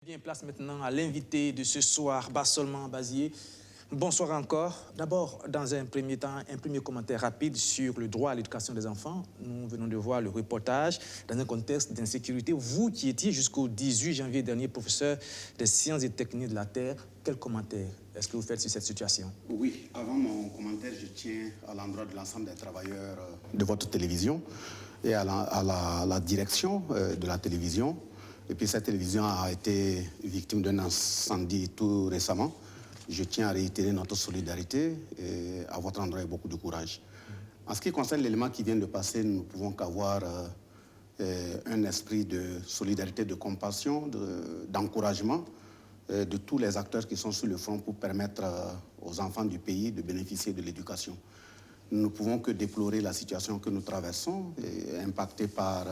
Bien, place maintenant à l'invité de ce soir, Bassolement Bazier. Bonsoir encore. D'abord, dans un premier temps, un premier commentaire rapide sur le droit à l'éducation des enfants. Nous venons de voir le reportage dans un contexte d'insécurité. Vous qui étiez jusqu'au 18 janvier dernier professeur des sciences et techniques de la Terre, quel commentaire est-ce que vous faites sur cette situation? Oui, avant mon commentaire, je tiens à l'endroit de l'ensemble des travailleurs de votre télévision et à la direction de la télévision. Et puis cette télévision a été victime d'un incendie tout récemment. Je tiens à réitérer notre solidarité et à votre endroit et beaucoup de courage. En ce qui concerne l'élément qui vient de passer, nous ne pouvons qu'avoir un esprit de solidarité, de compassion, d'encouragement de tous les acteurs qui sont sur le front pour permettre aux enfants du pays de bénéficier de l'éducation. Nous ne pouvons que déplorer la situation que nous traversons, impactée par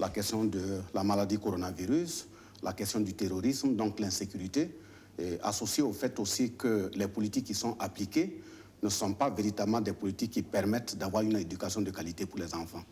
la question de la maladie coronavirus, la question du terrorisme, donc l'insécurité, associée au fait aussi que les politiques qui sont appliquées ne sont pas véritablement des politiques qui permettent d'avoir une éducation de qualité pour les enfants.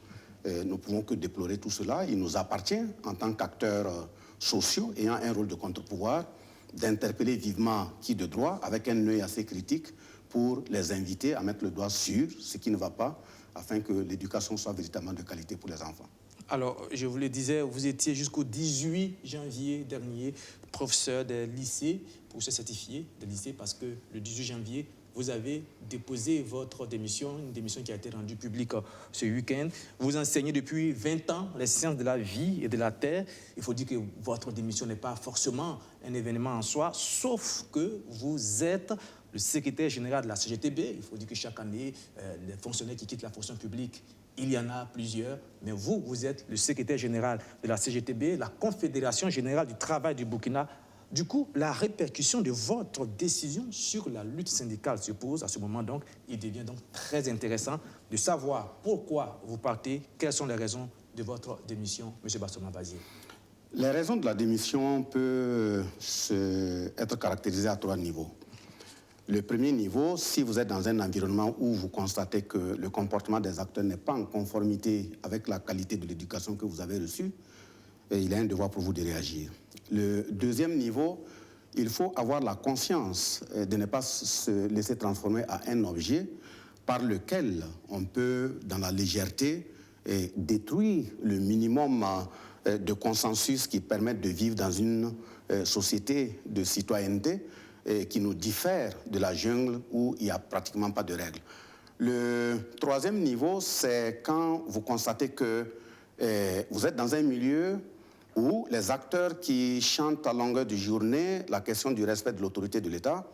Nous ne pouvons que déplorer tout cela. Il nous appartient, en tant qu'acteurs sociaux ayant un rôle de contre-pouvoir, d'interpeller vivement qui de droit, avec un œil assez critique, pour les inviter à mettre le doigt sur ce qui ne va pas, afin que l'éducation soit véritablement de qualité pour les enfants. Alors, je vous le disais, vous étiez jusqu'au 18 janvier dernier professeur des lycées, pour se certifier des lycées, parce que le 18 janvier, vous avez déposé votre démission, une démission qui a été rendue publique ce week-end. Vous enseignez depuis 20 ans les sciences de la vie et de la terre. Il faut dire que votre démission n'est pas forcément un événement en soi, sauf que vous êtes le secrétaire général de la CGTB. Il faut dire que chaque année, les fonctionnaires qui quittent la fonction publique, il y en a plusieurs, mais vous êtes le secrétaire général de la CGTB, la Confédération générale du travail du Burkina. Du coup, la répercussion de votre décision sur la lutte syndicale se pose à ce moment. Donc, il devient donc très intéressant de savoir pourquoi vous partez, quelles sont les raisons de votre démission, M. Bassolement Bazier. Les raisons de la démission peuvent être caractérisées à 3 niveaux. Le premier niveau, si vous êtes dans un environnement où vous constatez que le comportement des acteurs n'est pas en conformité avec la qualité de l'éducation que vous avez reçue, il y a un devoir pour vous de réagir. Le deuxième niveau, il faut avoir la conscience de ne pas se laisser transformer à un objet par lequel on peut, dans la légèreté, détruire le minimum de consensus qui permettent de vivre dans une société de citoyenneté qui nous diffère de la jungle où il n'y a pratiquement pas de règles. Le troisième niveau, c'est quand vous constatez que vous êtes dans un milieu où les acteurs qui chantent à longueur de journée la question du respect de l'autorité de l'État,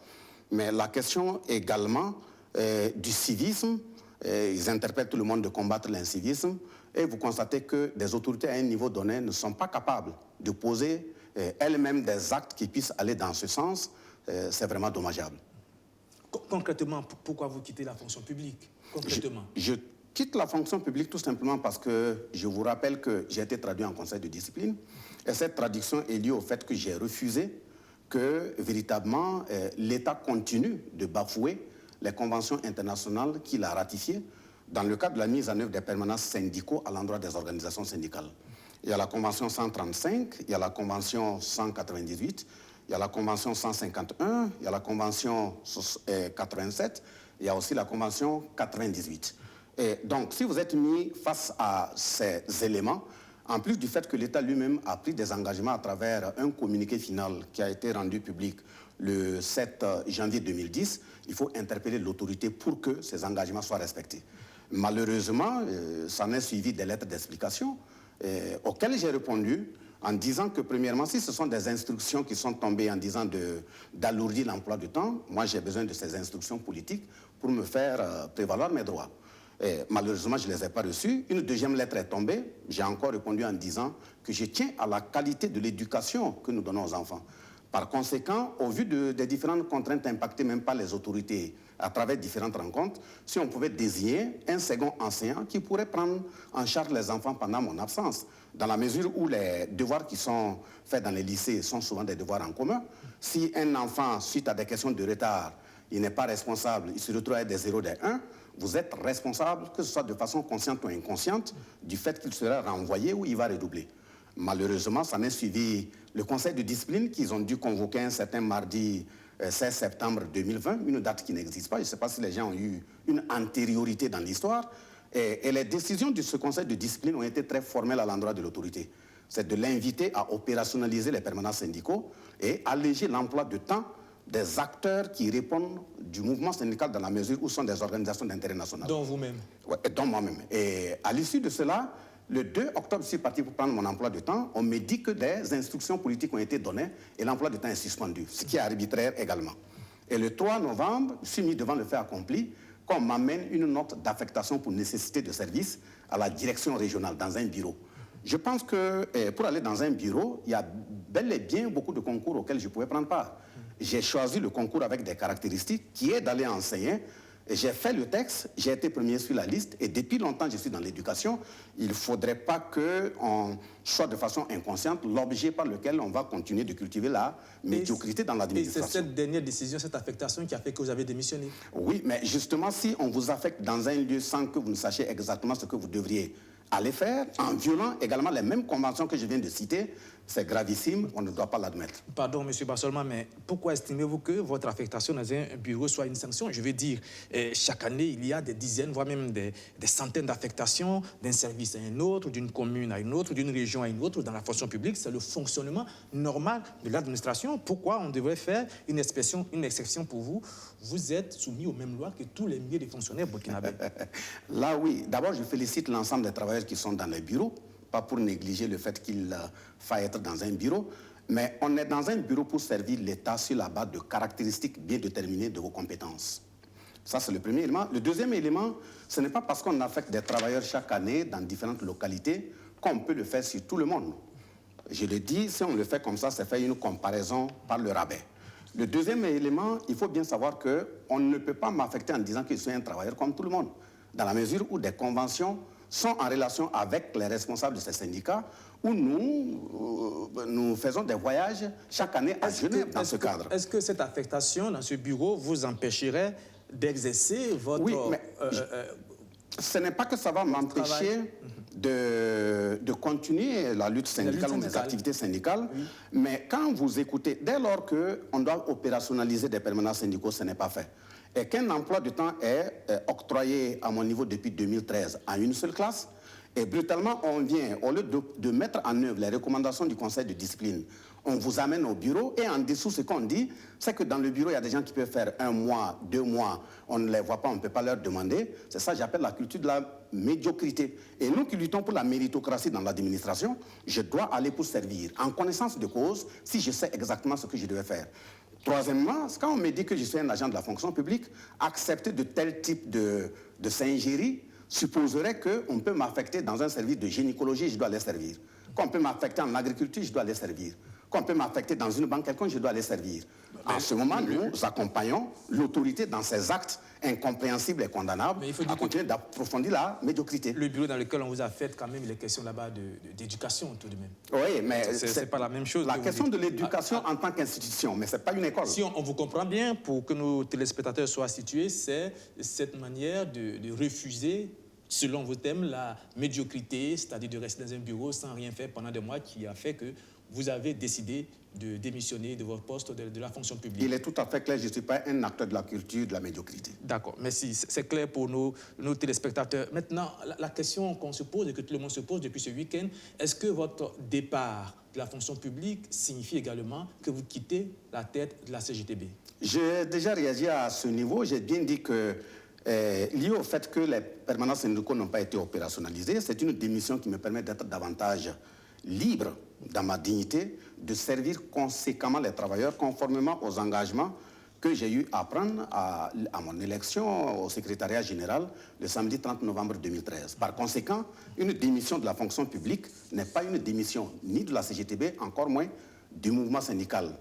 mais la question également du civisme, ils interpellent tout le monde de combattre l'incivisme, et vous constatez que des autorités à un niveau donné ne sont pas capables de poser elles-mêmes des actes qui puissent aller dans ce sens. C'est vraiment dommageable. Concrètement, pourquoi vous quittez la fonction publique? Concrètement. Je quitte la fonction publique tout simplement parce que je vous rappelle que j'ai été traduit en conseil de discipline, et cette traduction est liée au fait que j'ai refusé que véritablement l'État continue de bafouer les conventions internationales qu'il a ratifiées dans le cadre de la mise en œuvre des permanences syndicaux à l'endroit des organisations syndicales. Il y a la convention 135, il y a la convention 198, il y a la convention 151, il y a la convention 87, il y a aussi la convention 98. Et donc, si vous êtes mis face à ces éléments, en plus du fait que l'État lui-même a pris des engagements à travers un communiqué final qui a été rendu public le 7 janvier 2010, il faut interpeller l'autorité pour que ces engagements soient respectés. Malheureusement, ça n'est suivi des lettres d'explication auxquelles j'ai répondu en disant que, premièrement, si ce sont des instructions qui sont tombées en disant d'alourdir l'emploi du temps, moi j'ai besoin de ces instructions politiques pour me faire prévaloir mes droits. Et malheureusement, je ne les ai pas reçues. Une deuxième lettre est tombée. J'ai encore répondu en disant que je tiens à la qualité de l'éducation que nous donnons aux enfants. Par conséquent, au vu des différentes contraintes impactées même par les autorités à travers différentes rencontres, si on pouvait désigner un second enseignant qui pourrait prendre en charge les enfants pendant mon absence, dans la mesure où les devoirs qui sont faits dans les lycées sont souvent des devoirs en commun. Si un enfant, suite à des questions de retard, il n'est pas responsable, il se retrouve avec des 0, des 1, vous êtes responsable, que ce soit de façon consciente ou inconsciente, du fait qu'il sera renvoyé ou il va redoubler. Malheureusement, ça n'a suivi le conseil de discipline qu'ils ont dû convoquer un certain mardi 16 septembre 2020, une date qui n'existe pas. Je ne sais pas si les gens ont eu une antériorité dans l'histoire. Et les décisions de ce conseil de discipline ont été très formelles à l'endroit de l'autorité. C'est de l'inviter à opérationnaliser les permanents syndicaux et alléger l'emploi de temps des acteurs qui répondent du mouvement syndical dans la mesure où sont des organisations d'intérêt national. Dont vous-même. Oui, dont moi-même. Et à l'issue de cela, le 2 octobre, je suis parti pour prendre mon emploi de temps. On me dit que des instructions politiques ont été données et l'emploi de temps est suspendu, ce qui est arbitraire également. Et le 3 novembre, je suis mis devant le fait accompli qu'on m'amène une note d'affectation pour nécessité de service à la direction régionale dans un bureau. Je pense que pour aller dans un bureau, il y a bel et bien beaucoup de concours auxquels je pouvais prendre part. J'ai choisi le concours avec des caractéristiques qui est d'aller enseigner. J'ai fait le texte, j'ai été premier sur la liste et depuis longtemps je suis dans l'éducation. Il ne faudrait pas qu'on soit de façon inconsciente l'objet par lequel on va continuer de cultiver la médiocrité dans l'administration. Et c'est cette dernière décision, cette affectation qui a fait que vous avez démissionné? Oui, mais justement, si on vous affecte dans un lieu sans que vous ne sachiez exactement ce que vous devriez aller faire, en violant également les mêmes conventions que je viens de citer, c'est gravissime, on ne doit pas l'admettre. Pardon, M. Bassolma, mais pourquoi estimez-vous que votre affectation dans un bureau soit une sanction? Je veux dire, chaque année, il y a des dizaines, voire même des centaines d'affectations d'un service à un autre, d'une commune à une autre, d'une région à une autre. Dans la fonction publique, c'est le fonctionnement normal de l'administration. Pourquoi on devrait faire une exception pour vous? Vous êtes soumis aux mêmes lois que tous les milliers de fonctionnaires burkinabés. Là, oui. D'abord, je félicite l'ensemble des travailleurs qui sont dans les bureaux. Pas pour négliger le fait qu'il faille être dans un bureau, mais on est dans un bureau pour servir l'État sur la base de caractéristiques bien déterminées de vos compétences. Ça, c'est le premier élément. Le deuxième élément, ce n'est pas parce qu'on affecte des travailleurs chaque année dans différentes localités qu'on peut le faire sur tout le monde. Je le dis, si on le fait comme ça, c'est faire une comparaison par le rabais. Le deuxième élément, il faut bien savoir qu'on ne peut pas m'affecter en disant que je suis un travailleur comme tout le monde, dans la mesure où des conventions sont en relation avec les responsables de ces syndicats où nous faisons des voyages chaque année à Genève dans ce cadre. Est-ce que cette affectation dans ce bureau vous empêcherait d'exercer votre... Oui, mais ce n'est pas que ça va m'empêcher de continuer la lutte syndicale ou mes activités syndicales, oui. Mais quand vous écoutez, dès lors qu'on doit opérationnaliser des permanents syndicaux, ce n'est pas fait. Et qu'un emploi de temps est octroyé à mon niveau depuis 2013 à une seule classe, et brutalement on vient, au lieu de mettre en œuvre les recommandations du conseil de discipline, on vous amène au bureau et en dessous ce qu'on dit, c'est que dans le bureau il y a des gens qui peuvent faire 1 mois, 2 mois, on ne les voit pas, on ne peut pas leur demander. C'est ça que j'appelle la culture de la médiocrité. Et nous qui luttons pour la méritocratie dans l'administration, je dois aller pour servir en connaissance de cause si je sais exactement ce que je devais faire. Troisièmement, quand on me dit que je suis un agent de la fonction publique, accepter de tel type de singerie supposerait qu'on peut m'affecter dans un service de gynécologie, je dois les servir. Qu'on peut m'affecter en agriculture, je dois les servir. Qu'on peut m'affecter dans une banque quelconque, je dois les servir. En ce moment, nous accompagnons l'autorité dans ses actes incompréhensibles et condamnables à continuer d'approfondir la médiocrité. Le bureau dans lequel on vous a fait quand même les questions là-bas d'éducation tout de même. Oui, mais c'est pas la même chose. La question de l'éducation en tant qu'institution, mais ce n'est pas une école. Si on vous comprend bien, pour que nos téléspectateurs soient situés, c'est cette manière de refuser, selon vos thèmes, la médiocrité, c'est-à-dire de rester dans un bureau sans rien faire pendant des mois, qui a fait que vous avez décidé de démissionner de votre poste de la fonction publique. Il est tout à fait clair, je ne suis pas un acteur de la culture de la médiocrité. D'accord, merci. C'est clair pour nos téléspectateurs. Maintenant, la question qu'on se pose et que tout le monde se pose depuis ce week-end, est-ce que votre départ de la fonction publique signifie également que vous quittez la tête de la CGTB? J'ai déjà réagi à ce niveau. J'ai bien dit que, lié au fait que les permanences syndicaux n'ont pas été opérationnalisées, c'est une démission qui me permet d'être davantage libre dans ma dignité, de servir conséquemment les travailleurs conformément aux engagements que j'ai eu à prendre à mon élection au secrétariat général le samedi 30 novembre 2013. Par conséquent, une démission de la fonction publique n'est pas une démission ni de la CGTB, encore moins du mouvement syndical.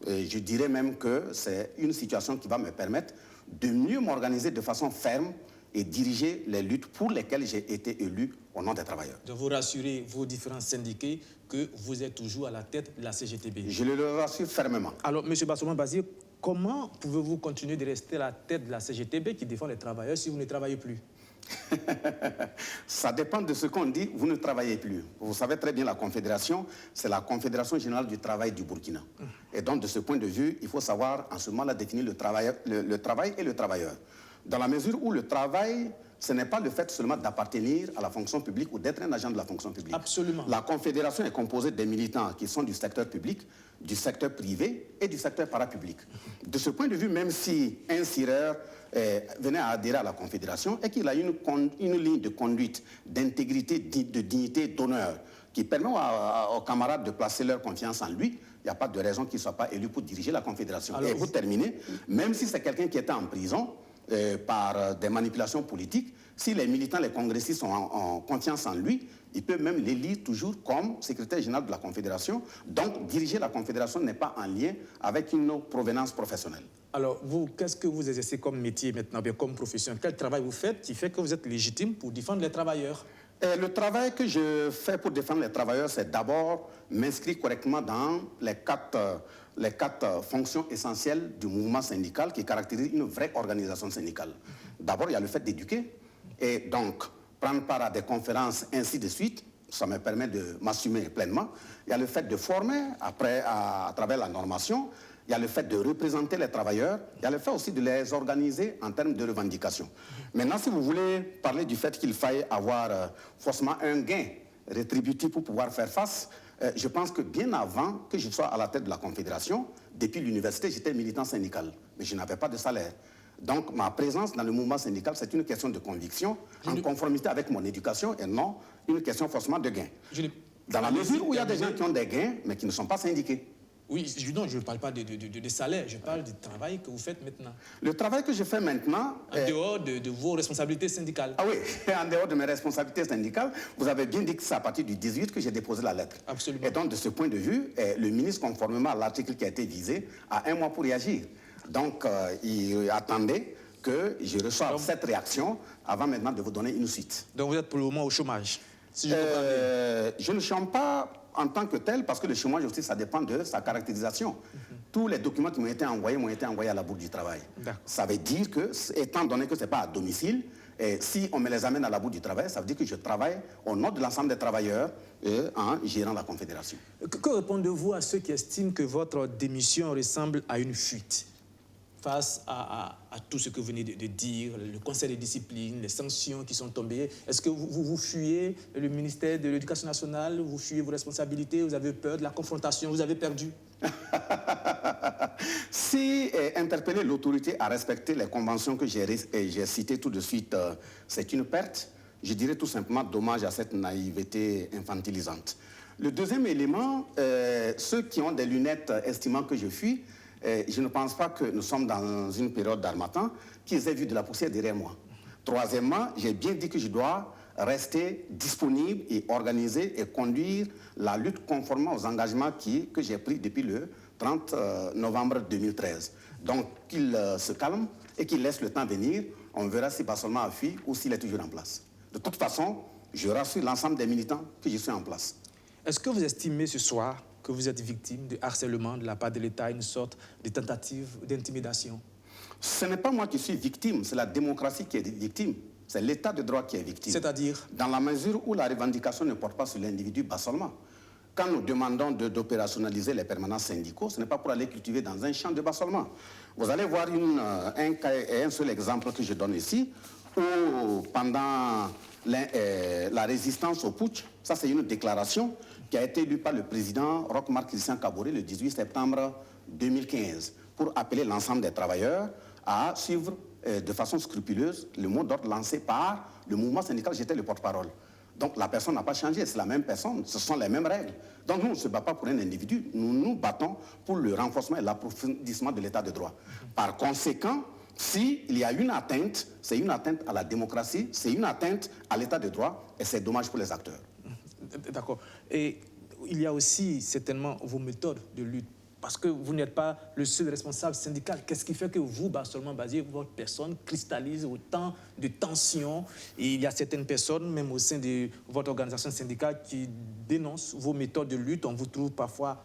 Je dirais même que c'est une situation qui va me permettre de mieux m'organiser de façon ferme et diriger les luttes pour lesquelles j'ai été élu au nom des travailleurs. De vous rassurer, vos différents syndiqués, que vous êtes toujours à la tête de la CGTB. Je le rassure fermement. Alors, M. Bassolma Bazir, comment pouvez-vous continuer de rester à la tête de la CGTB qui défend les travailleurs si vous ne travaillez plus? Ça dépend de ce qu'on dit, vous ne travaillez plus. Vous savez très bien, la Confédération, c'est la Confédération Générale du Travail du Burkina. Et donc, de ce point de vue, il faut savoir en ce moment-là définir le travail et le travailleur. Dans la mesure où le travail, ce n'est pas le fait seulement d'appartenir à la fonction publique ou d'être un agent de la fonction publique. Absolument. La Confédération est composée des militants qui sont du secteur public, du secteur privé et du secteur parapublic. De ce point de vue, même si un cireur venait à adhérer à la Confédération et qu'il a une ligne de conduite, d'intégrité, de dignité, d'honneur, qui permet aux camarades de placer leur confiance en lui, il n'y a pas de raison qu'il ne soit pas élu pour diriger la Confédération. Alors, et vous terminez, même si c'est quelqu'un qui était en prison par des manipulations politiques, si les militants, les congressistes ont confiance en lui, il peut même l'élire toujours comme secrétaire général de la Confédération. Donc, diriger la Confédération n'est pas en lien avec une provenance professionnelle. Alors, vous, qu'est-ce que vous exercez comme métier maintenant, bien comme profession? Quel travail vous faites qui fait que vous êtes légitime pour défendre les travailleurs? Le travail que je fais pour défendre les travailleurs, c'est d'abord m'inscrire correctement dans les quatre fonctions essentielles du mouvement syndical qui caractérisent une vraie organisation syndicale. D'abord, il y a le fait d'éduquer et donc prendre part à des conférences, ainsi de suite. Ça me permet de m'assumer pleinement. Il y a le fait de former après, à travers la normation. Il y a le fait de représenter les travailleurs. Il y a le fait aussi de les organiser en termes de revendications. Maintenant, si vous voulez parler du fait qu'il faille avoir forcément un gain rétributif pour pouvoir faire face, je pense que bien avant que je sois à la tête de la Confédération, depuis l'université, j'étais militant syndical, mais je n'avais pas de salaire. Donc, ma présence dans le mouvement syndical, c'est une question de conviction, en conformité avec mon éducation et non une question forcément de gain. Dans la mesure où il y a des gens qui ont des gains, mais qui ne sont pas syndiqués. Oui, non, je ne parle pas de salaire, je parle du travail que vous faites maintenant. Le travail que je fais maintenant... En dehors de vos responsabilités syndicales. Ah oui, en dehors de mes responsabilités syndicales, vous avez bien dit que c'est à partir du 18 que j'ai déposé la lettre. Absolument. Et donc, de ce point de vue, le ministre, conformément à l'article qui a été visé, a 1 mois pour réagir. Donc, il attendait que je reçoive cette réaction avant maintenant de vous donner une suite. Donc, vous êtes pour le moment au chômage, si je ne chôme pas en tant que tel, parce que le chômage aussi, ça dépend de sa caractérisation. Tous les documents qui m'ont été envoyés à la Bourse du travail. Ça veut dire que, étant donné que ce n'est pas à domicile, si on me les amène à la Bourse du travail, ça veut dire que je travaille au nom de l'ensemble des travailleurs en gérant la Confédération. Que répondez-vous à ceux qui estiment que votre démission ressemble à une fuite face à tout ce que vous venez de dire, le conseil de discipline, les sanctions qui sont tombées? Est-ce que vous fuyez le ministère de l'Éducation nationale, vous fuyez vos responsabilités, vous avez peur de la confrontation, vous avez perdu? Si interpeller l'autorité à respecter les conventions que j'ai citées tout de suite, c'est une perte, je dirais tout simplement dommage à cette naïveté infantilisante. Le deuxième élément, ceux qui ont des lunettes estimant que je fuis, je ne pense pas que nous sommes dans une période d'harmattan qu'ils aient vu de la poussière derrière moi. Troisièmement, j'ai bien dit que je dois rester disponible et organiser et conduire la lutte conformément aux engagements que j'ai pris depuis le 30 novembre 2013. Donc, qu'il se calme et qu'il laisse le temps venir. On verra si Bassolma a fui ou s'il est toujours en place. De toute façon, je rassure l'ensemble des militants que je suis en place. Est-ce que vous estimez ce soir que vous êtes victime de harcèlement de la part de l'État, une sorte de tentative d'intimidation? Ce n'est pas moi qui suis victime, c'est la démocratie qui est victime. C'est l'État de droit qui est victime. C'est-à-dire? Dans la mesure où la revendication ne porte pas sur l'individu Bassolma. Quand nous demandons d'opérationnaliser les permanences syndicaux, ce n'est pas pour aller cultiver dans un champ de Bassolma. Vous allez voir un seul exemple que je donne ici, où pendant la résistance au putsch, ça c'est une déclaration qui a été lue par le président Roch-Marc Christian Kaboré le 18 septembre 2015 pour appeler l'ensemble des travailleurs à suivre de façon scrupuleuse le mot d'ordre lancé par le mouvement syndical. J'étais le porte-parole. Donc la personne n'a pas changé, c'est la même personne, ce sont les mêmes règles. Donc nous, on ne se bat pas pour un individu, nous nous battons pour le renforcement et l'approfondissement de l'état de droit. Par conséquent, s'il y a une atteinte, c'est une atteinte à la démocratie, c'est une atteinte à l'état de droit et c'est dommage pour les acteurs. D'accord. Et il y a aussi certainement vos méthodes de lutte, parce que vous n'êtes pas le seul responsable syndical. Qu'est-ce qui fait que vous, Bassolma Bazié, votre personne cristallise autant de tensions? Et il y a certaines personnes, même au sein de votre organisation syndicale, qui dénoncent vos méthodes de lutte. On vous trouve parfois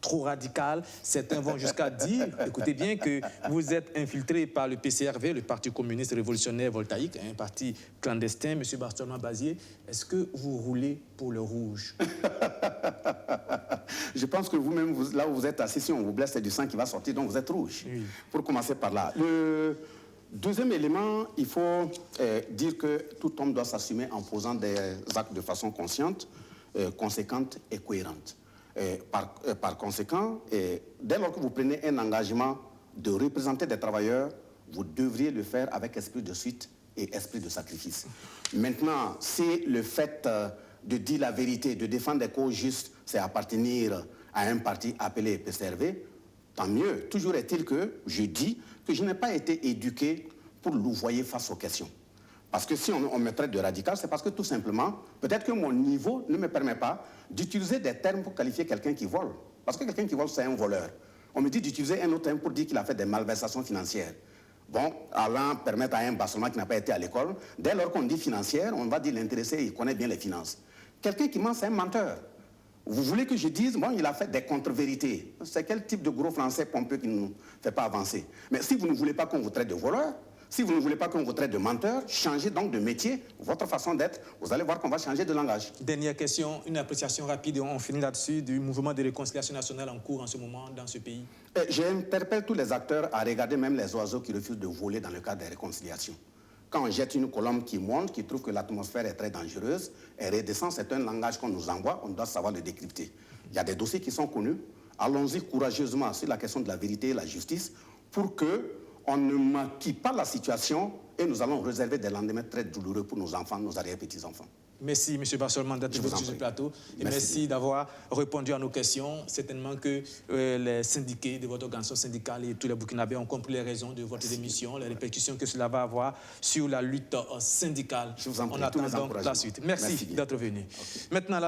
trop radical. Certains vont jusqu'à dire, écoutez bien, que vous êtes infiltré par le PCRV, le Parti communiste révolutionnaire voltaïque, un parti clandestin. M. Barthelemy-Bazier, est-ce que vous roulez pour le rouge? Je pense que vous-même, là où vous êtes assis, si on vous blesse, c'est du sang qui va sortir, donc vous êtes rouge. Oui. Pour commencer par là. Le deuxième élément, il faut dire que tout homme doit s'assumer en posant des actes de façon consciente, conséquente et cohérente. Par conséquent, dès lors que vous prenez un engagement de représenter des travailleurs, vous devriez le faire avec esprit de suite et esprit de sacrifice. Maintenant, si le fait de dire la vérité, de défendre des causes justes, c'est appartenir à un parti appelé PCRV, tant mieux. Toujours est-il que je dis que je n'ai pas été éduqué pour louvoyer face aux questions. Parce que si on me traite de radical, c'est parce que tout simplement, peut-être que mon niveau ne me permet pas d'utiliser des termes pour qualifier quelqu'un qui vole. Parce que quelqu'un qui vole, c'est un voleur. On me dit d'utiliser un autre terme pour dire qu'il a fait des malversations financières. Bon, allant permettre à un Barthelemy qui n'a pas été à l'école, dès lors qu'on dit financière, on va dire l'intéressé, il connaît bien les finances. Quelqu'un qui ment, c'est un menteur. Vous voulez que je dise, bon, il a fait des contre-vérités. C'est quel type de gros français pompeux qui ne nous fait pas avancer? Mais si vous ne voulez pas qu'on vous traite de voleur, si vous ne voulez pas qu'on vous traite de menteur, changez donc de métier, votre façon d'être. Vous allez voir qu'on va changer de langage. Dernière question, une appréciation rapide, on finit là-dessus, du mouvement de réconciliation nationale en cours en ce moment dans ce pays. J'interpelle tous les acteurs à regarder même les oiseaux qui refusent de voler dans le cadre des réconciliations. Quand on jette une colombe qui monte, qui trouve que l'atmosphère est très dangereuse, elle redescend, c'est un langage qu'on nous envoie, on doit savoir le décrypter. Il y a des dossiers qui sont connus. Allons-y courageusement sur la question de la vérité et la justice pour qu'on ne maquille pas la situation et nous allons réserver des lendemains très douloureux pour nos enfants, nos arrière-petits-enfants. Merci, M. Barthelemy, d'être venu sur ce plateau. Et merci d'avoir répondu à nos questions. Certainement que les syndiqués de votre organisation syndicale et tous les Burkinabés ont compris les raisons de votre démission, les répercussions que cela va avoir sur la lutte syndicale. Je vous en prie, on attend donc la suite. Merci d'être venu. Okay. Maintenant,